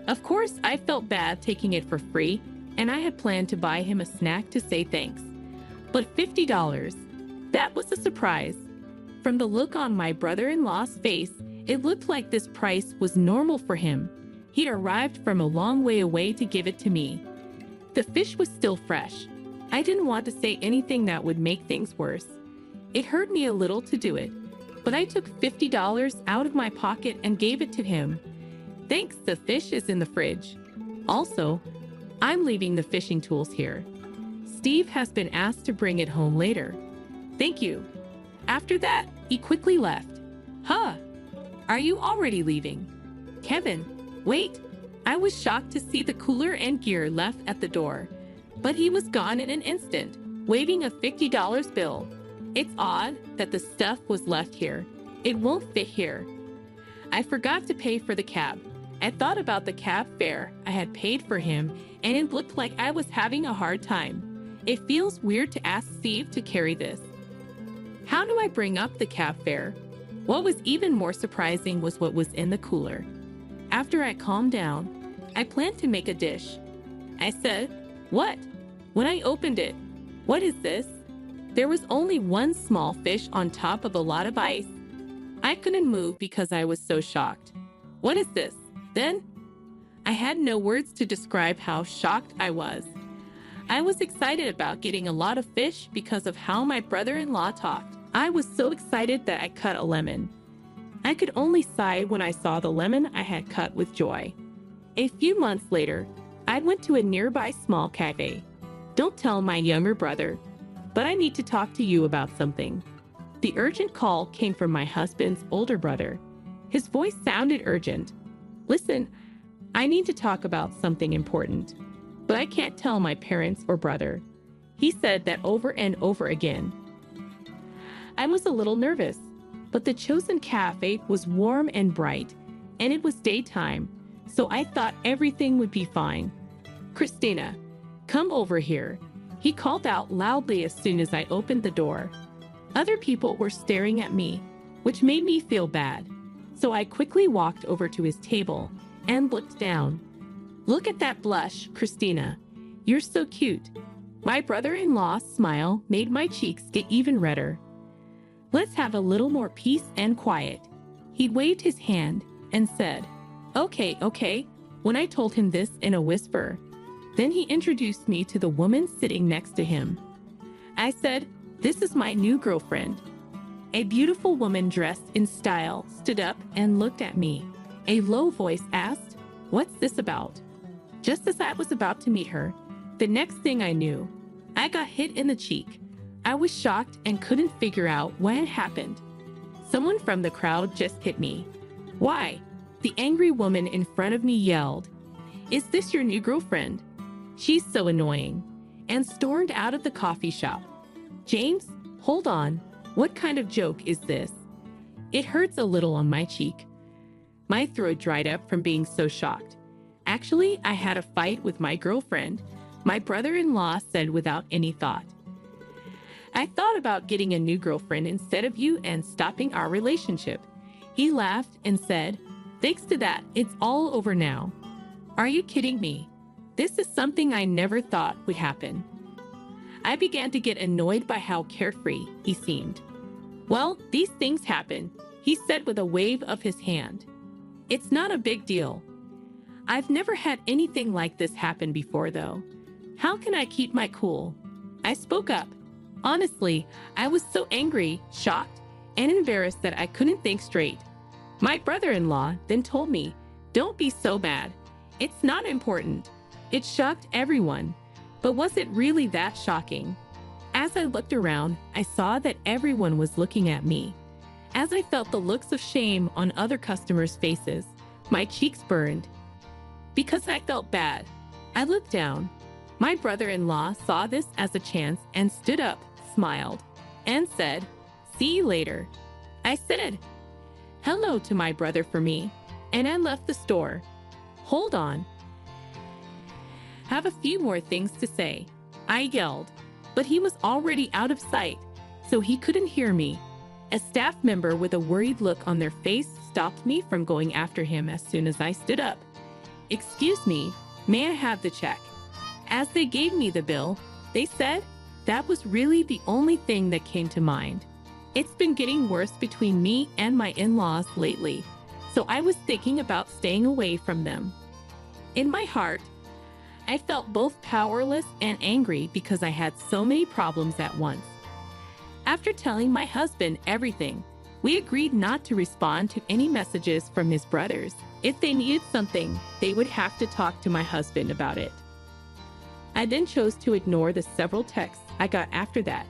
S3: Of course, I felt bad taking it for free, and I had planned to buy him a snack to say thanks. But $50, that was a surprise. From the look on my brother-in-law's face, it looked like this price was normal for him. He'd arrived from a long way away to give it to me. The fish was still fresh. I didn't want to say anything that would make things worse. It hurt me a little to do it, but I took $50 out of my pocket and gave it to him. "Thanks, the fish is in the fridge. Also, I'm leaving the fishing tools here. Steve has been asked to bring it home later. Thank you." After that, he quickly left. "Huh, are you already leaving?" "Kevin, wait." I was shocked to see the cooler and gear left at the door, but he was gone in an instant, waving a $50 bill. It's odd that the stuff was left here. It won't fit here. I forgot to pay for the cab. I thought about the cab fare I had paid for him, and it looked like I was having a hard time. It feels weird to ask Steve to carry this. How do I bring up the cab fare? What was even more surprising was what was in the cooler. After I calmed down, I planned to make a dish. I said, "What?" When I opened it, "What is this?" There was only one small fish on top of a lot of ice. I couldn't move because I was so shocked. "What is this, then?" I had no words to describe how shocked I was. I was excited about getting a lot of fish because of how my brother-in-law talked. I was so excited that I cut a lemon. I could only sigh when I saw the lemon I had cut with joy. A few months later, I went to a nearby small cafe. Don't tell my younger brother, but I need to talk to you about something. The urgent call came from my husband's older brother. His voice sounded urgent. "Listen, I need to talk about something important, but I can't tell my parents or brother. He said that over and over again. I was a little nervous, but the chosen cafe was warm and bright, and it was daytime, so I thought everything would be fine. Christina, come over here. He called out loudly as soon as I opened the door. Other people were staring at me, which made me feel bad, so I quickly walked over to his table and looked down. Look at that blush, Christina. You're so cute. My brother-in-law's smile made my cheeks get even redder. Let's have a little more peace and quiet. He waved his hand and said, Okay, when I told him this in a whisper. Then he introduced me to the woman sitting next to him. I said, This is my new girlfriend. A beautiful woman dressed in style stood up and looked at me. A low voice asked, What's this about? Just as I was about to meet her, the next thing I knew, I got hit in the cheek. I was shocked and couldn't figure out what had happened. Someone from the crowd just hit me. Why? The angry woman in front of me yelled, Is this your new girlfriend? She's so annoying, and stormed out of the coffee shop. James, hold on. What kind of joke is this? It hurts a little on my cheek. My throat dried up from being so shocked. Actually, I had a fight with my girlfriend, my brother-in-law said without any thought. I thought about getting a new girlfriend instead of you and stopping our relationship. He laughed and said, Thanks to that, it's all over now. Are you kidding me? This is something I never thought would happen. I began to get annoyed by how carefree he seemed. Well, these things happen, he said with a wave of his hand. It's not a big deal. I've never had anything like this happen before, though. How can I keep my cool? I spoke up. Honestly, I was so angry, shocked, and embarrassed that I couldn't think straight. My brother-in-law then told me, Don't be so bad. It's not important. It shocked everyone. But was it really that shocking? As I looked around, I saw that everyone was looking at me. As I felt the looks of shame on other customers' faces, my cheeks burned. Because I felt bad, I looked down. My brother-in-law saw this as a chance and stood up, smiled, and said, See you later. I said hello to my brother for me, and I left the store. Hold on. Have a few more things to say, I yelled, but he was already out of sight, so he couldn't hear me. A staff member with a worried look on their face stopped me from going after him as soon as I stood up. Excuse me, may I have the check? As they gave me the bill, they said that was really the only thing that came to mind. It's been getting worse between me and my in-laws lately, so I was thinking about staying away from them. In my heart, I felt both powerless and angry because I had so many problems at once. After telling my husband everything, we agreed not to respond to any messages from his brothers. If they needed something, they would have to talk to my husband about it. I then chose to ignore the several texts I got after that.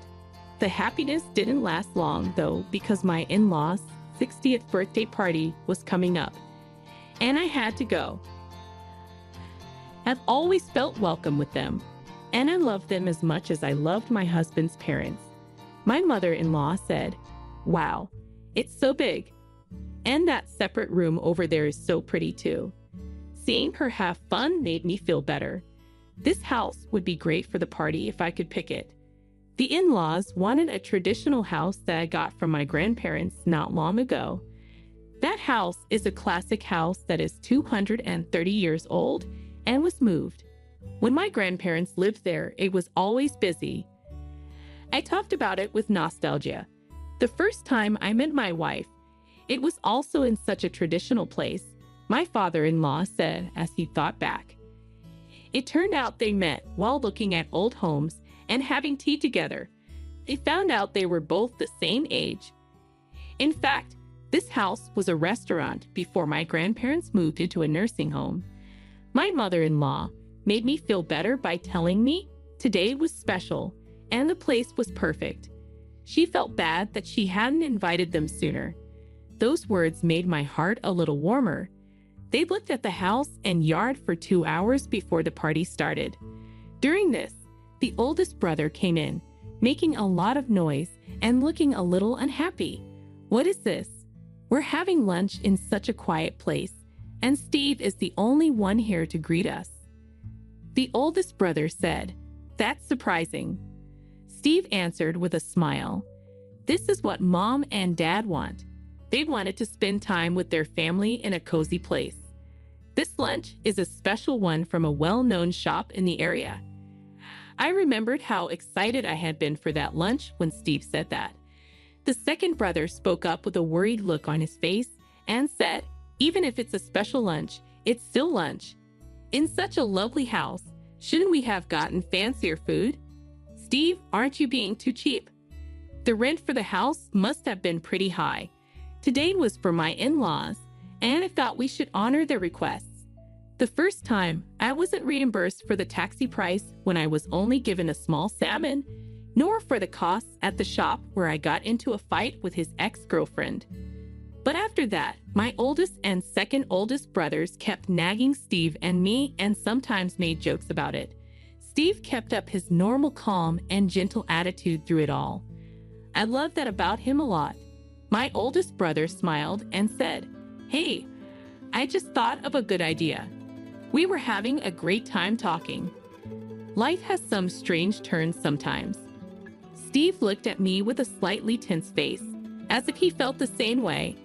S3: The happiness didn't last long, though, because my in-laws' 60th birthday party was coming up, and I had to go. I've always felt welcome with them, and I loved them as much as I loved my husband's parents. My mother-in-law said, Wow, it's so big. And that separate room over there is so pretty too. Seeing her have fun made me feel better. This house would be great for the party if I could pick it. The in-laws wanted a traditional house that I got from my grandparents not long ago. That house is a classic house that is 230 years old and was moved. When my grandparents lived there, it was always busy. I talked about it with nostalgia. The first time I met my wife, it was also in such a traditional place, my father-in-law said as he thought back. It turned out they met while looking at old homes and having tea together. They found out they were both the same age. In fact, this house was a restaurant before my grandparents moved into a nursing home. My mother-in-law made me feel better by telling me today was special and the place was perfect. She felt bad that she hadn't invited them sooner. Those words made my heart a little warmer. They looked at the house and yard for 2 hours before the party started. During this, the oldest brother came in, making a lot of noise and looking a little unhappy. "What is this? We're having lunch in such a quiet place, and Steve is the only one here to greet us." The oldest brother said, "That's surprising." Steve answered with a smile, "This is what Mom and Dad want. They wanted to spend time with their family in a cozy place. This lunch is a special one from a well-known shop in the area." I remembered how excited I had been for that lunch when Steve said that. The second brother spoke up with a worried look on his face and said, "Even if it's a special lunch, it's still lunch. In such a lovely house, shouldn't we have gotten fancier food? Steve, aren't you being too cheap? The rent for the house must have been pretty high. Today was for my in-laws, and I thought we should honor their requests. The first time, I wasn't reimbursed for the taxi price when I was only given a small salmon, nor for the costs at the shop where I got into a fight with his ex-girlfriend." But after that, my oldest and second oldest brothers kept nagging Steve and me and sometimes made jokes about it. Steve kept up his normal calm and gentle attitude through it all. I love that about him a lot. My oldest brother smiled and said, "Hey, I just thought of a good idea." We were having a great time talking. Life has some strange turns sometimes. Steve looked at me with a slightly tense face, as if he felt the same way.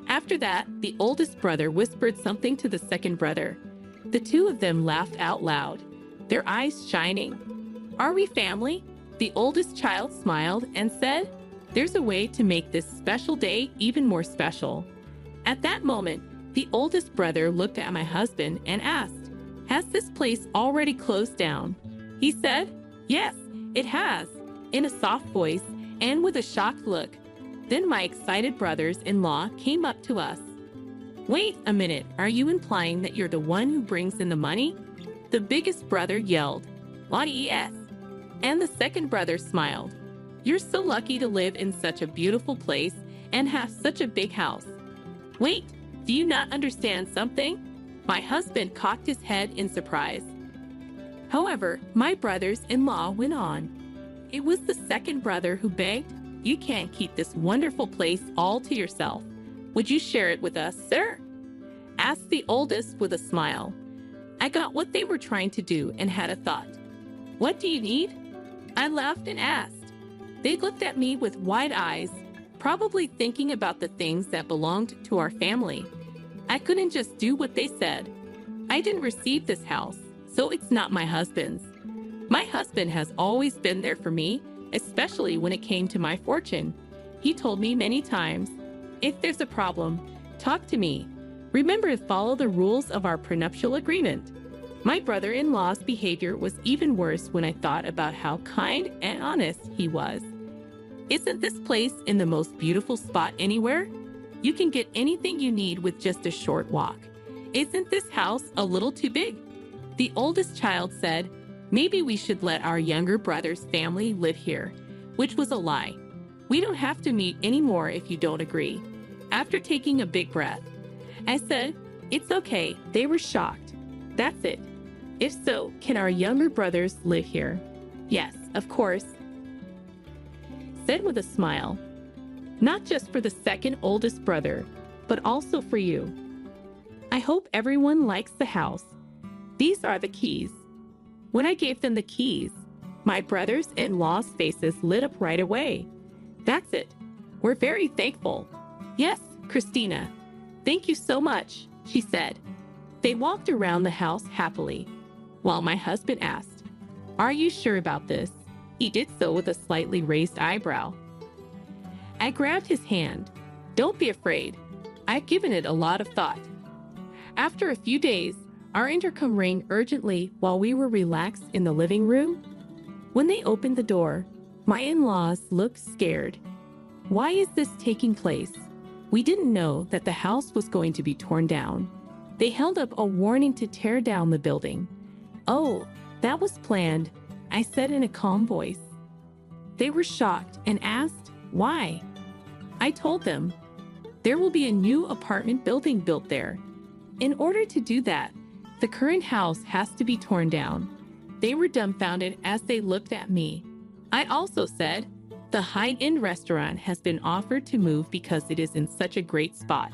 S3: After that, the oldest brother whispered something to the second brother. The two of them laughed out loud, their eyes shining. "Are we family?" The oldest child smiled and said, "There's a way to make this special day even more special." At that moment, the oldest brother looked at my husband and asked, "Has this place already closed down?" He said, "Yes, it has," in a soft voice and with a shocked look. Then my excited brothers-in-law came up to us. "Wait a minute, are you implying that you're the one who brings in the money?" The biggest brother yelled, "Yes." And the second brother smiled. "You're so lucky to live in such a beautiful place and have such a big house." "Wait, do you not understand something?" My husband cocked his head in surprise. However, my brothers-in-law went on. It was the second brother who begged, "You can't keep this wonderful place all to yourself. Would you share it with us, sir?" Asked the oldest with a smile. I got what they were trying to do and had a thought. "What do you need?" I laughed and asked. They looked at me with wide eyes, probably thinking about the things that belonged to our family. I couldn't just do what they said. I didn't receive this house, so it's not my husband's. My husband has always been there for me, especially when it came to my fortune. He told me many times, "If there's a problem, talk to me. Remember to follow the rules of our prenuptial agreement." My brother-in-law's behavior was even worse when I thought about how kind and honest he was. "Isn't this place in the most beautiful spot anywhere? You can get anything you need with just a short walk. Isn't this house a little too big?" The oldest child said, "Maybe we should let our younger brother's family live here," which was a lie. "We don't have to meet anymore if you don't agree." After taking a big breath, I said, "It's okay." They were shocked. "That's it. If so, can our younger brothers live here?" "Yes, of course," said with a smile. "Not just for the second oldest brother, but also for you. I hope everyone likes the house. These are the keys." When I gave them the keys, my brothers-in-law's faces lit up right away. "That's it. We're very thankful." "Yes, Christina. Thank you so much," she said. They walked around the house happily, while my husband asked, "Are you sure about this?" He did so with a slightly raised eyebrow. I grabbed his hand. "Don't be afraid. I've given it a lot of thought." After a few days, our intercom rang urgently while we were relaxed in the living room. When they opened the door, my in-laws looked scared. "Why is this taking place?" We didn't know that the house was going to be torn down. They held up a warning to tear down the building. "Oh, that was planned," I said in a calm voice. They were shocked and asked, "Why?" I told them, "There will be a new apartment building built there. In order to do that, the current house has to be torn down. They were dumbfounded as they looked at me. I also said, the high-end restaurant has been offered to move because it is in such a great spot.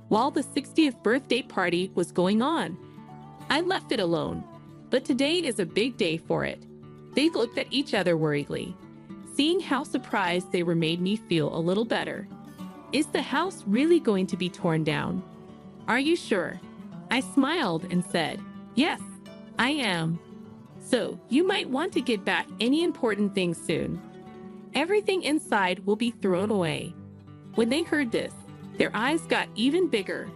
S3: While the 60th birthday party was going on, I left it alone, but today is a big day for it. They looked at each other worriedly. Seeing how surprised they were made me feel a little better. Is the house really going to be torn down? Are you sure? I smiled and said, yes, I am. So you might want to get back any important things soon. Everything inside will be thrown away. When they heard this, their eyes got even bigger.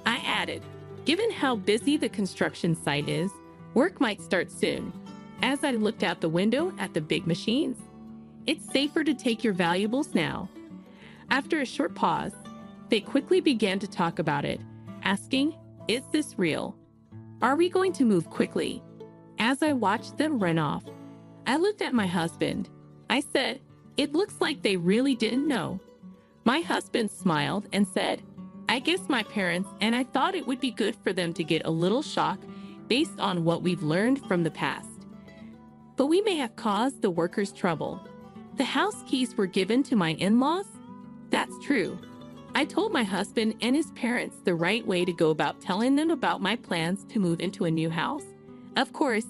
S3: I added, given how busy the construction site is, work might start soon. As I looked out the window at the big machines, it's safer to take your valuables now. After a short pause, they quickly began to talk about it, asking, is this real? Are we going to move quickly? As I watched them run off, I looked at my husband. I said, it looks like they really didn't know. My husband smiled and said, I guess my parents and I thought it would be good for them to get a little shock based on what we've learned from the past. But we may have caused the workers trouble. The house keys were given to my in-laws? That's true. I told my husband and his parents the right way to go about telling them about my plans to move into a new house. Of course,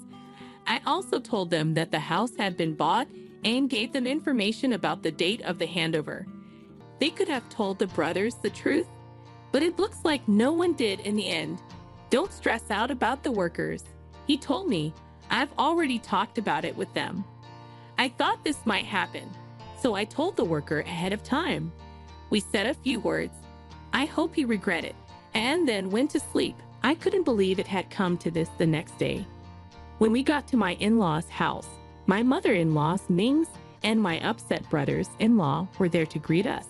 S3: I also told them that the house had been bought and gave them information about the date of the handover. They could have told the brothers the truth, but it looks like no one did in the end. Don't stress out about the workers. He told me, I've already talked about it with them. I thought this might happen, so I told the worker ahead of time. We said a few words. I hope he regretted, and then went to sleep. I couldn't believe it had come to this the next day. When we got to my in-laws' house, my mother-in-law's Mings and my upset brothers-in-law were there to greet us.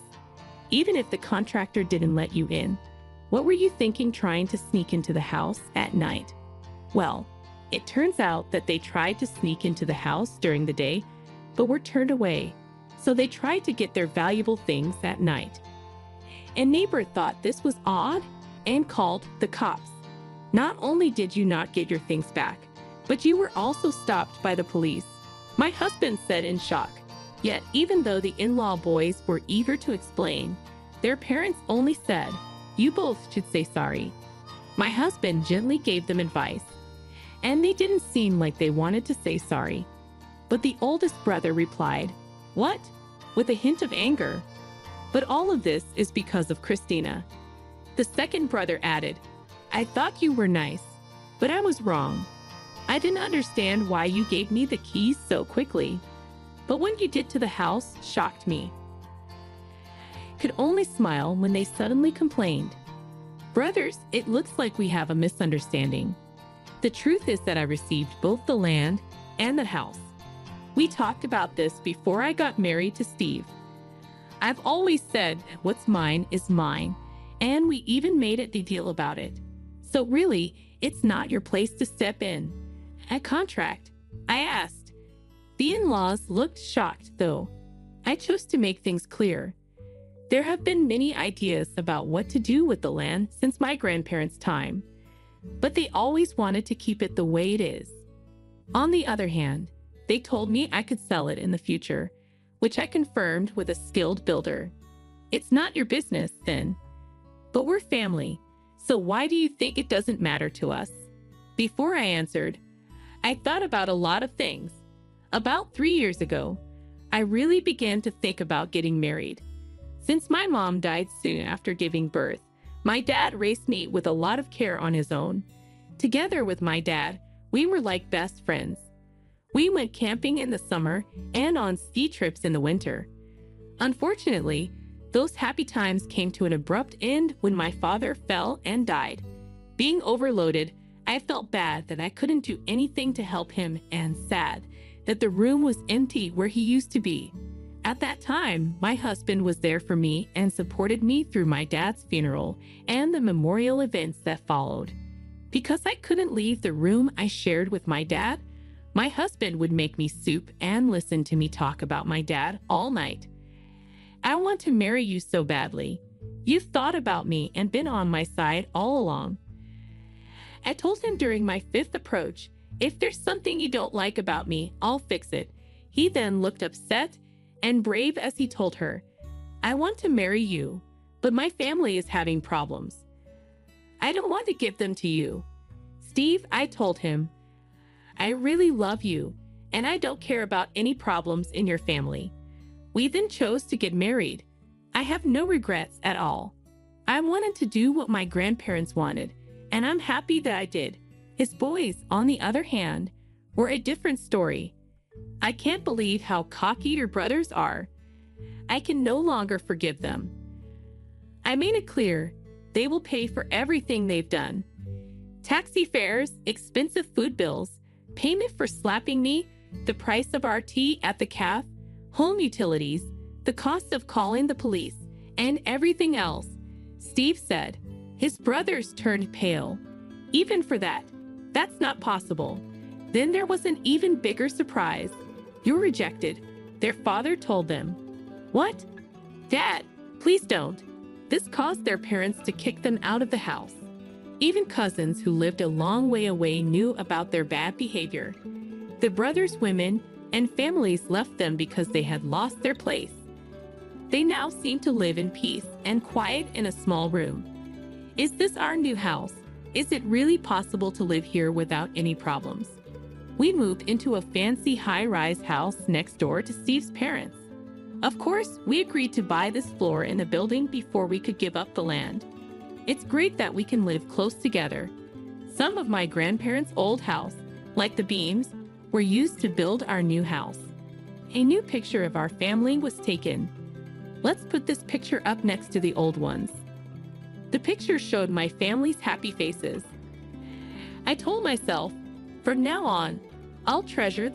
S3: Even if the contractor didn't let you in, what were you thinking trying to sneak into the house at night? Well, it turns out that they tried to sneak into the house during the day, but were turned away. So they tried to get their valuable things at night. A neighbor thought this was odd and called the cops. Not only did you not get your things back, but you were also stopped by the police. My husband said in shock. Yet even though the in-law boys were eager to explain, their parents only said, you both should say sorry. My husband gently gave them advice, and they didn't seem like they wanted to say sorry. But the oldest brother replied, what? With a hint of anger. But all of this is because of Christina. The second brother added, I thought you were nice, but I was wrong. I didn't understand why you gave me the keys so quickly. But what you did to the house shocked me. Could only smile when they suddenly complained. Brothers, it looks like we have a misunderstanding. The truth is that I received both the land and the house. We talked about this before I got married to Steve. I've always said what's mine is mine, and we even made a deal about it. So really, it's not your place to step in. A contract, I asked. The in-laws looked shocked, though. I chose to make things clear. There have been many ideas about what to do with the land since my grandparents' time, but they always wanted to keep it the way it is. On the other hand, they told me I could sell it in the future, which I confirmed with a skilled builder. It's not your business, then. But we're family, so why do you think it doesn't matter to us? Before I answered, I thought about a lot of things. About 3 years ago, I really began to think about getting married. Since my mom died soon after giving birth, my dad raised me with a lot of care on his own. Together with my dad, we were like best friends. We went camping in the summer and on ski trips in the winter. Unfortunately, those happy times came to an abrupt end when my father fell and died. Being overloaded, I felt bad that I couldn't do anything to help him and sad that the room was empty where he used to be. At that time, my husband was there for me and supported me through my dad's funeral and the memorial events that followed. Because I couldn't leave the room I shared with my dad, my husband would make me soup and listen to me talk about my dad all night. I want to marry you so badly. You've thought about me and been on my side all along. I told him during my 5th approach, If there's something you don't like about me, I'll fix it. He then looked upset and brave as he told her, I want to marry you, but my family is having problems. I don't want to give them to you. Steve, I told him, I really love you, and I don't care about any problems in your family. We then chose to get married. I have no regrets at all. I wanted to do what my grandparents wanted, and I'm happy that I did. His boys, on the other hand, were a different story. I can't believe how cocky your brothers are. I can no longer forgive them. I made it clear they will pay for everything they've done. Taxi fares, expensive food bills, payment for slapping me, the price of our tea at the cafe, home utilities, the cost of calling the police, and everything else. Steve said. His brothers turned pale. Even for that, that's not possible. Then there was an even bigger surprise. You're rejected, their father told them. What? Dad, please don't. This caused their parents to kick them out of the house. Even cousins who lived a long way away knew about their bad behavior. The brothers' women and families left them because they had lost their place. They now seem to live in peace and quiet in a small room. Is this our new house? Is it really possible to live here without any problems? We moved into a fancy high-rise house next door to Steve's parents. Of course, we agreed to buy this floor in the building before we could give up the land. It's great that we can live close together. Some of my grandparents' old house, like the beams, were used to build our new house. A new picture of our family was taken. Let's put this picture up next to the old ones. The picture showed my family's happy faces. I told myself, from now on, I'll treasure